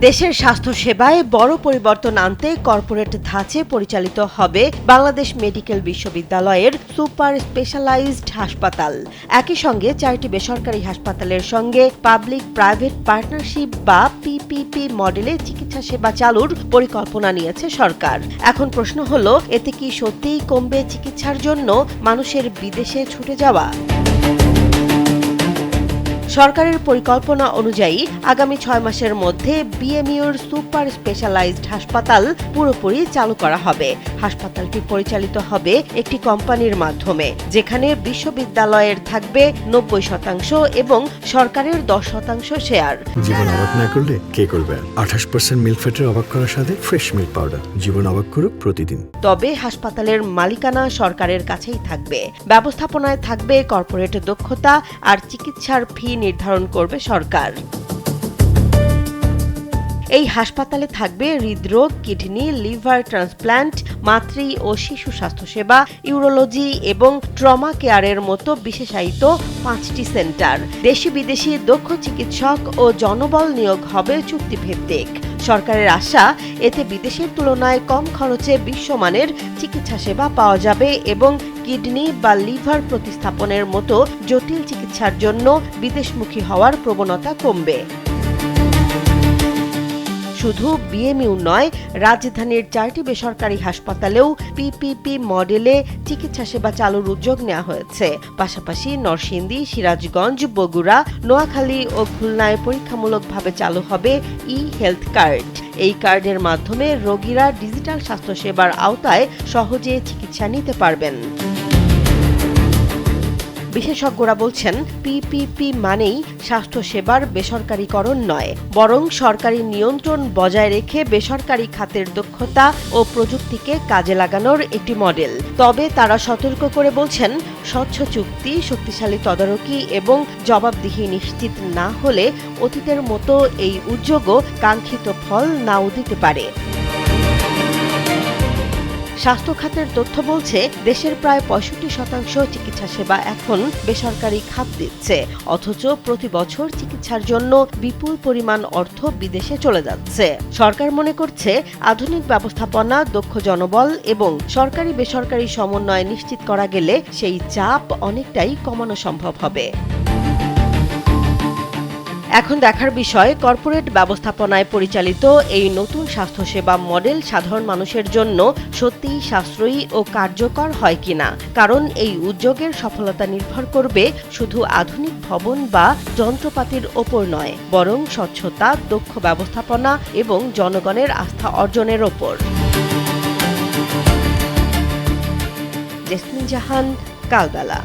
দেশের স্বাস্থ্যসেবায় বড় পরিবর্তন আনতে কর্পোরেট ধাঁচে পরিচালিত হবে বাংলাদেশ মেডিকেল বিশ্ববিদ্যালয়ের সুপার স্পেশালাইজড হাসপাতাল। একই সঙ্গে 4টি বেসরকারি হাসপাতালের সঙ্গে পাবলিক প্রাইভেট পার্টনারশিপ বা পিপিপি মডেলে চিকিৎসা সেবা চালুর পরিকল্পনা নিয়েছে সরকার। এখন প্রশ্ন হলো, এতে কি সত্যিই কমবে চিকিৎসার জন্য মানুষের বিদেশে ছুটে যাওয়া? সরকারের পরিকল্পনা অনুযায়ী আগামী 6 মাসের মধ্যে বিএমইউর সুপার স্পেশালাইজড হাসপাতাল পুরোপুরি চালু করা হবে। হাসপাতালটি পরিচালিত হবে একটি কোম্পানির মাধ্যমে, যেখানে বিশ্ববিদ্যালয়ের থাকবে 90% এবং সরকারের 10% শেয়ার। জীবন অবাক না করলে কে করবে? 28% মিল্ক ফ্যাটের অবাক করার সাথে ফ্রেশ মিল্ক পাউডার। জীবন অবাক করুক প্রতিদিন। তবে হাসপাতালের মালিকানা সরকারের কাছেই থাকবে। ব্যবস্থাপনায় থাকবে কর্পোরেট দক্ষতা, আর চিকিৎসার ফি নির্ধারণ করবে সরকার। এই হাসপাতালে থাকবে হৃদরোগ, কিডনি, লিভার ট্রান্সপ্ল্যান্ট, মাতৃ ও শিশু স্বাস্থ্যসেবা, ইউরোলজি এবং ট্রমা কেয়ারের মতো বিশেষায়িত 5টি সেন্টার। দেশি বিদেশি দক্ষ চিকিৎসক ও জনবল নিয়োগ হবে চুক্তিভিত্তিক। সরকারের আশা, এতে বিদেশের তুলনায় কম খরচে বিশ্বমানের চিকিৎসা সেবা পাওয়া যাবে এবং কিডনি বা লিভার প্রতিস্থাপনের মতো জটিল চিকিৎসার জন্য বিদেশমুখী হওয়ার প্রবণতা কমবে। শুধু বিএমইউ নয়, রাজধানীর 4টি বেসরকারি হাসপাতালেও পিপিপি মডেলে চিকিৎসা সেবা চালুর উদ্যোগ নেওয়া হয়েছে। পাশাপাশি নরসিংদী, সিরাজগঞ্জ, বগুড়া, নোয়াখালী ও খুলনায় পরীক্ষামূলকভাবে চালু হবে ই-হেলথ কার্ড। এই কার্ডের মাধ্যমে রোগীরা ডিজিটাল স্বাস্থ্যসেবার আওতায় সহজে চিকিৎসা নিতে পারবেন। বিশেষজ্ঞরা বলছেন, পিপিপি মানেই স্বাস্থ্যসেবার বেসরকারীকরণ নয়, বরং সরকারি নিয়ন্ত্রণ বজায় রেখে বেসরকারি খাতের দক্ষতা ও প্রযুক্তিকে কাজে লাগানোর একটি মডেল। তবে তারা সতর্ক করে বলছেন, স্বচ্ছ চুক্তি, শক্তিশালী তদারকি এবং জবাবদিহি নিশ্চিত না হলে অতীতের মতো এই উদ্যোগও কাঙ্ক্ষিত ফল নাও দিতে পারে। স্বাস্থ্য খাতের তথ্য বলছে, দেশের প্রায় 65% চিকিৎসা সেবা এখন বেসরকারি খাত দিচ্ছে, অথচ প্রতি বছর চিকিৎসার জন্য বিপুল পরিমাণ অর্থ বিদেশে চলে যাচ্ছে। সরকার মনে করছে, আধুনিক ব্যবস্থাপনা, দক্ষ জনবল এবং সরকারি বেসরকারি সমন্বয় নিশ্চিত করা গেলে সেই চাপ অনেকটাই কমানো সম্ভব হবে। এখন দেখার বিষয়, কর্পোরেট ব্যবস্থাপনায় পরিচালিত এই নতুন স্বাস্থ্যসেবা মডেল সাধারণ মানুষের জন্য সত্যিই সাশ্রয়ী ও কার্যকর হয় কিনা। কারণ এই উদ্যোগের সফলতা নির্ভর করবে শুধু আধুনিক ভবন বা যন্ত্রপাতির ওপর নয়, বরং স্বচ্ছতা, দক্ষ ব্যবস্থাপনা এবং জনগণের আস্থা অর্জনের ওপর। জেসমিন জাহান, কালবেলা।